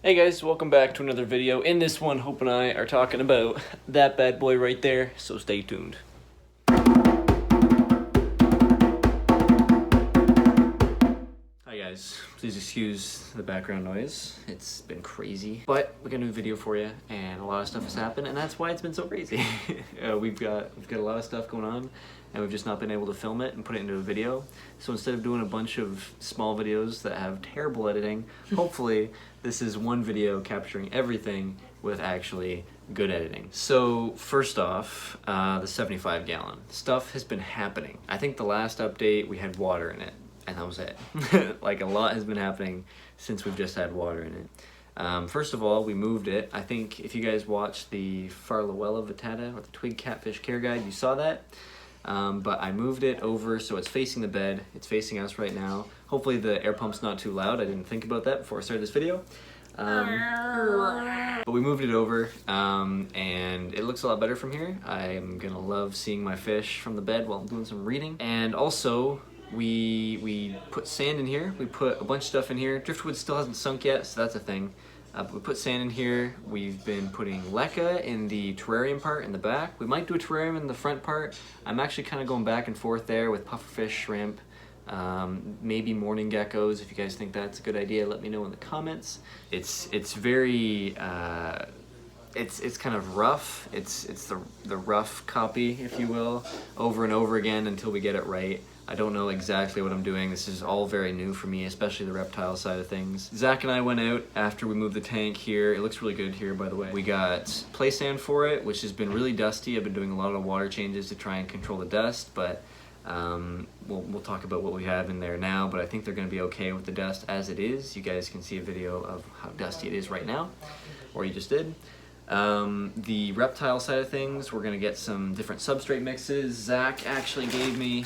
Hey guys, welcome back to another video. In this one, Hope and I are talking about that bad boy right there, so stay tuned. Hi guys, please excuse the background noise. It's been crazy, but we got a new video for you, and a lot of stuff has happened, and that's why it's been so crazy. We've got a lot of stuff going on, and we've just not been able to film it and put it into a video. So instead of doing a bunch of small videos that have terrible editing, hopefully this is one video capturing everything with actually good editing. So first off, the 75 gallon. Stuff has been happening. I think the last update we had water in it, and that was it. Like, a lot has been happening since we've just had water in it. First of all, we moved it. I think if you guys watched the Farlowella Vittata or the Twig Catfish Care Guide, you saw that. But I moved it over so it's facing the bed. It's facing us right now. Hopefully the air pump's not too loud. I didn't think about that before I started this video. But we moved it over, and it looks a lot better from here. I'm gonna love seeing my fish from the bed while I'm doing some reading. And also, we put sand in here. We put a bunch of stuff in here. Driftwood still hasn't sunk yet, so that's a thing. But we put sand in here. We've been putting leca in the terrarium part in the back. We might do a terrarium in the front part. I'm actually kind of going back and forth there with pufferfish, shrimp, maybe morning geckos. If you guys think that's a good idea, let me know in the comments. It's very it's kind of rough. It's the rough copy, if you will, over and over again until we get it right. I don't know exactly what I'm doing. This is all very new for me, especially the reptile side of things. Zach and I went out after we moved the tank here. It looks really good here, by the way. We got play sand for it, which has been really dusty. I've been doing a lot of water changes to try and control the dust, but we'll talk about what we have in there now, but I think they're gonna be okay with the dust as it is. You guys can see a video of how dusty it is right now, or you just did. The reptile side of things, we're gonna get some different substrate mixes. Zach actually gave me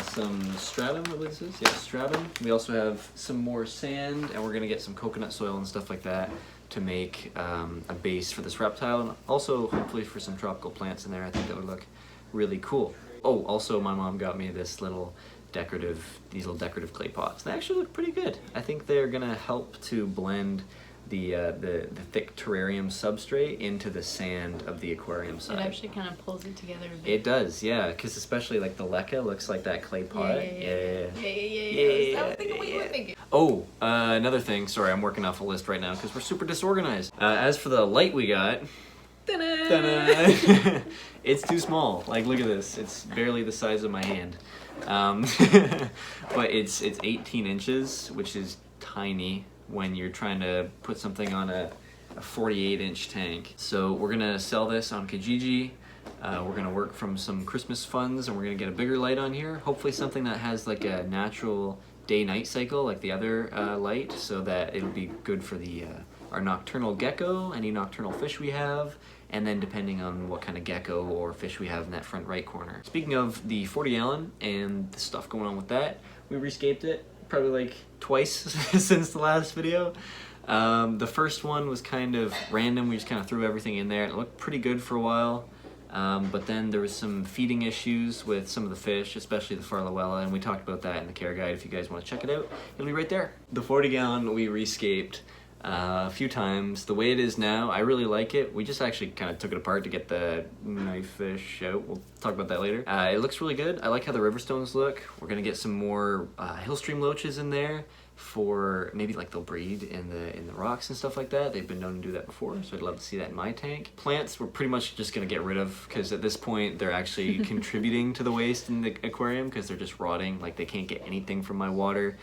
some stratum, I believe this is. Yeah, stratum. We also have some more sand, and we're gonna get some coconut soil and stuff like that to make a base for this reptile, and also hopefully for some tropical plants in there. I think that would look really cool. Oh, also my mom got me these little decorative clay pots. They actually look pretty good. I think they're gonna help to blend the thick terrarium substrate into the sand of the aquarium side. It actually kind of pulls it together a bit. It does, yeah, because especially like the leca looks like that clay pot. Yeah. I was thinking what you were thinking. Oh, another thing. Sorry, I'm working off a list right now because we're super disorganized. As for the light we got, ta-da! It's too small. Like, look at this. It's barely the size of my hand. But it's 18 inches, which is tiny when you're trying to put something on a 48-inch tank. So we're gonna sell this on Kijiji. We're gonna work from some Christmas funds, and we're gonna get a bigger light on here. Hopefully something that has like a natural day-night cycle like the other light, so that it'll be good for the our nocturnal gecko, any nocturnal fish we have, and then depending on what kind of gecko or fish we have in that front right corner. Speaking of the 40 gallon and the stuff going on with that, we rescaped it probably like twice since the last video. The first one was kind of random. We just kind of threw everything in there, and it looked pretty good for a while. But then there was some feeding issues with some of the fish, especially the Farlowella, and we talked about that in the care guide. If you guys want to check it out, it'll be right there. The 40 gallon we rescaped a few times. The way it is now, I really like it. We just actually kind of took it apart to get the Knifefish out. We'll talk about that later. It looks really good. I like how the river stones look. We're gonna get some more hillstream loaches in there for maybe like they'll breed in the rocks and stuff like that. They've been known to do that before, so I'd love to see that in my tank. Plants we're pretty much just gonna get rid of because at this point they're actually contributing to the waste in the aquarium because they're just rotting. Like, they can't get anything from my water.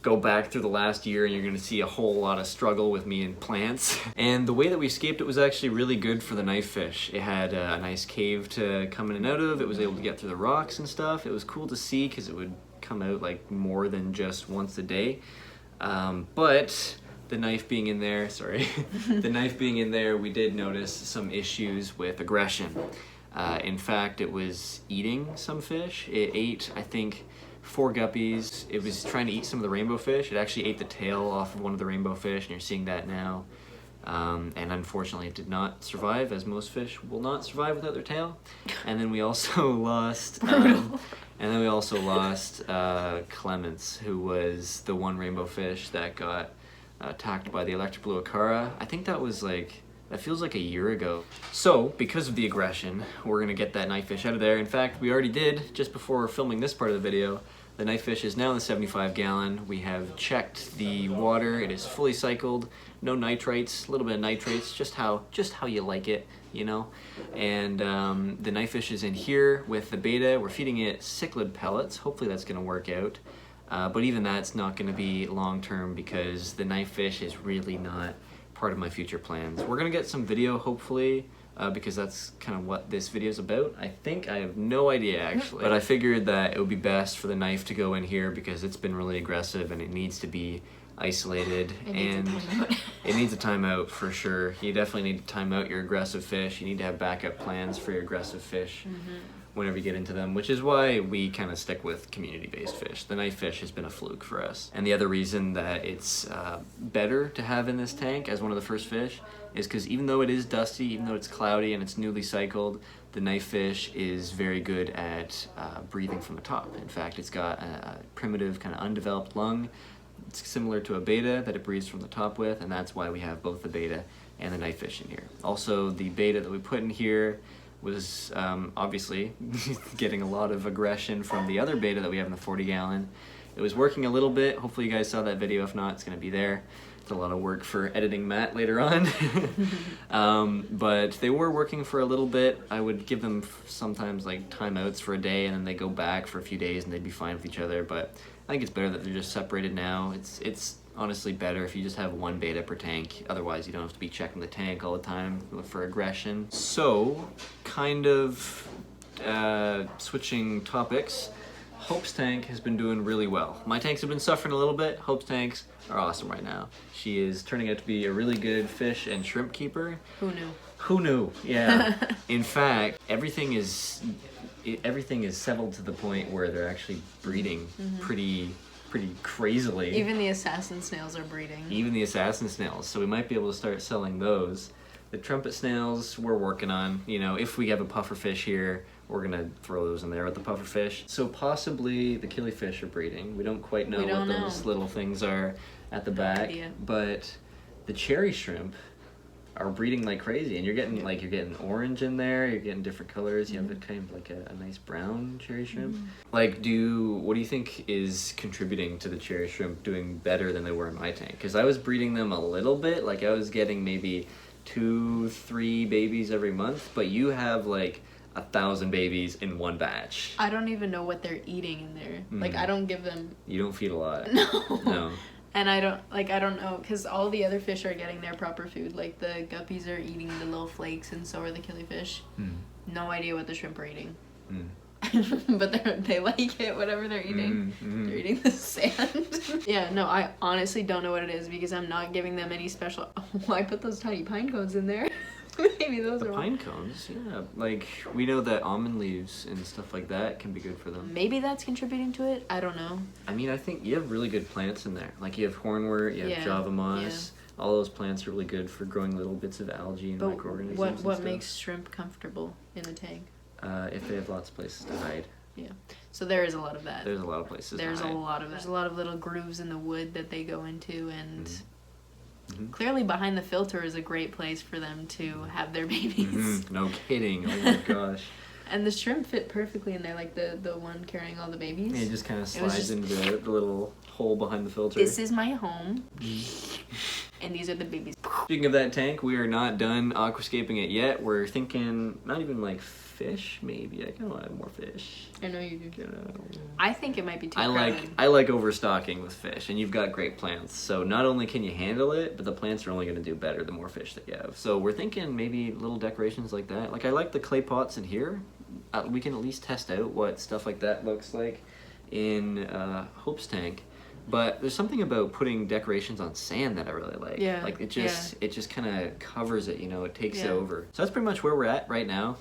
Go back through the last year and you're gonna see a whole lot of struggle with me and plants. And the way that we escaped it was actually really good for the knifefish. It had a nice cave to come in and out of. It was able to get through the rocks and stuff. It was cool to see because it would come out like more than just once a day. But the knife being in there, the knife being in there, we did notice some issues with aggression. In fact, it was eating some fish. It ate, I think, 4 guppies. It was trying to eat some of the rainbow fish. It actually ate the tail off of one of the rainbow fish, and you're seeing that now. And unfortunately it did not survive, as most fish will not survive without their tail. And then we also lost Clements, who was the one rainbow fish that got attacked by the electric blue acara. I think that was like, that feels like a year ago. So, because of the aggression, we're gonna get that knifefish out of there. In fact, we already did, just before filming this part of the video. The knifefish is now in the 75 gallon. We have checked the water. It is fully cycled. No nitrates, a little bit of nitrates, just how you like it, you know? And the knifefish is in here with the beta. We're feeding it cichlid pellets. Hopefully that's gonna work out. But even that's not gonna be long-term because the knifefish is really not part of my future plans. We're gonna get some video, hopefully, because that's kind of what this video is about. I think, I have no idea actually. But I figured that it would be best for the knife to go in here because it's been really aggressive and it needs to be isolated. It needs a timeout for sure. You definitely need to time out your aggressive fish. You need to have backup plans for your aggressive fish whenever you get into them, which is why we kind of stick with community-based fish. The knifefish has been a fluke for us. And the other reason that it's better to have in this tank as one of the first fish is because even though it is dusty, even though it's cloudy and it's newly cycled, the knifefish is very good at breathing from the top. In fact, it's got a primitive kind of undeveloped lung. It's similar to a beta that it breathes from the top with, and that's why we have both the beta and the knifefish in here. Also, the beta that we put in here was obviously getting a lot of aggression from the other beta that we have in the 40 gallon. It was working a little bit. Hopefully you guys saw that video. If not, it's gonna be there. It's a lot of work for editing Matt later on. But they were working for a little bit. I would give them sometimes like timeouts for a day and then they go back for a few days and they'd be fine with each other. But I think it's better that they're just separated now. It's honestly better if you just have one beta per tank. Otherwise, you don't have to be checking the tank all the time for aggression. So, kind of switching topics, Hope's tank has been doing really well. My tanks have been suffering a little bit. Hope's tanks are awesome right now. She is turning out to be a really good fish and shrimp keeper. Who knew? Who knew? Yeah. In fact, everything is settled to the point where they're actually breeding pretty crazily. Even the assassin snails are breeding. Even the assassin snails. So we might be able to start selling those. The trumpet snails we're working on. You know, if we have a pufferfish here, we're gonna throw those in there with the pufferfish. So possibly the killifish are breeding. We don't quite know what those little things are at the back. Idea. But the cherry shrimp are breeding like crazy, and you're getting you're getting orange in there. You're getting different colors. You have a kind of like a nice brown cherry shrimp. Like, what do you think is contributing to the cherry shrimp doing better than they were in my tank? Because I was breeding them a little bit. Like I was getting maybe 2-3 babies every month, but you have like 1,000 babies in one batch. I don't even know what they're eating in there. Like I don't give them. You don't feed a lot. No. And I don't know, because all the other fish are getting their proper food. Like the guppies are eating the little flakes, and so are the killifish. No idea what the shrimp are eating. But they like it, whatever they're eating. They're eating the sand. Yeah, no, I honestly don't know what it is because I'm not giving them any special. Oh, I put those tiny pine cones in there. Maybe those are pine cones. Yeah, like we know that almond leaves and stuff like that can be good for them. Maybe that's contributing to it. I don't know. I mean, I think you have really good plants in there. Like you have hornwort, you have Java moss. Yeah. All those plants are really good for growing little bits of algae and microorganisms. What makes shrimp comfortable in a tank? If they have lots of places to hide. Yeah. So there is a lot of that. There's a lot of places to hide. There's a lot of little grooves in the wood that they go into, and clearly behind the filter is a great place for them to have their babies. No kidding. Oh my gosh. And the shrimp fit perfectly in there, like the one carrying all the babies. Yeah, it just kind of slides into the little hole behind the filter. This is my home. And these are the babies. Speaking of that tank, we are not done aquascaping it yet. We're thinking not even like fish, maybe. I kind of want more fish. I know you do. I think it might be too crowded. I like overstocking with fish, and you've got great plants. So not only can you handle it, but the plants are only going to do better the more fish that you have. So we're thinking maybe little decorations like that. Like I like the clay pots in here. We can at least test out what stuff like that looks like in Hope's tank. But there's something about putting decorations on sand that I really like. Yeah. Like it just kind of covers it, you know, it takes it over. So that's pretty much where we're at right now.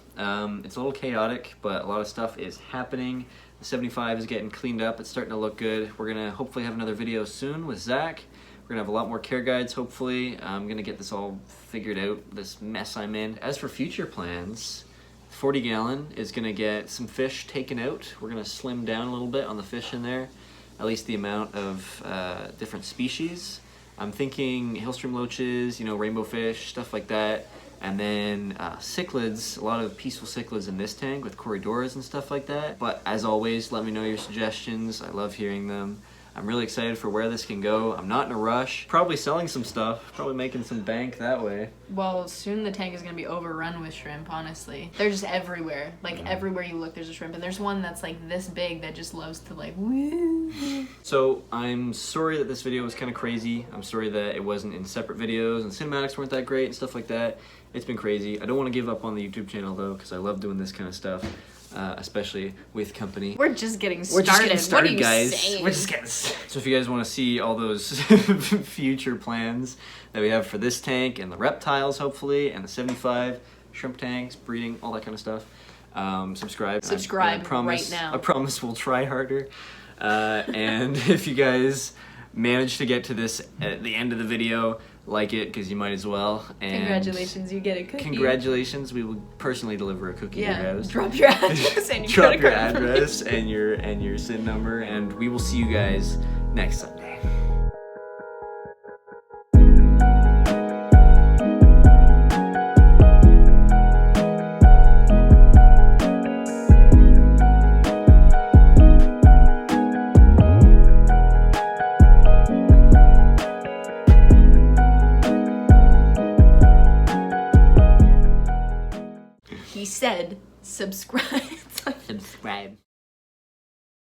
It's a little chaotic, but a lot of stuff is happening. The 75 is getting cleaned up. It's starting to look good. We're going to hopefully have another video soon with Zach. We're going to have a lot more care guides, hopefully. I'm going to get this all figured out, this mess I'm in. As for future plans, 40 gallon is going to get some fish taken out. We're going to slim down a little bit on the fish in there. At least the amount of different species. I'm thinking hillstream loaches, you know, rainbow fish, stuff like that. And then cichlids, a lot of peaceful cichlids in this tank with corridoras and stuff like that. But as always, let me know your suggestions. I love hearing them. I'm really excited for where this can go. I'm not in a rush. Probably selling some stuff, probably making some bank that way. Well, soon the tank is gonna be overrun with shrimp, honestly. They're just everywhere. Like everywhere you look, there's a shrimp. And there's one that's like this big that just loves to like, woo. So I'm sorry that this video was kind of crazy. I'm sorry that it wasn't in separate videos and cinematics weren't that great and stuff like that. It's been crazy. I don't want to give up on the YouTube channel though, because I love doing this kind of stuff. Especially with company. We're just getting started. We're just getting started, what are you guys. saying? We're just getting started. So if you guys want to see all those future plans that we have for this tank and the reptiles, hopefully, and the 75 shrimp tanks, breeding, all that kind of stuff, subscribe. Subscribe I promise, right now. I promise we'll try harder. And if you guys manage to get to this at the end of the video, like it, because you might as well. And congratulations, you get a cookie. Congratulations, we will personally deliver a cookie to your house. Drop your address and your drop your address and your SIN number, and we will see you guys next Sunday. He said, subscribe. Subscribe.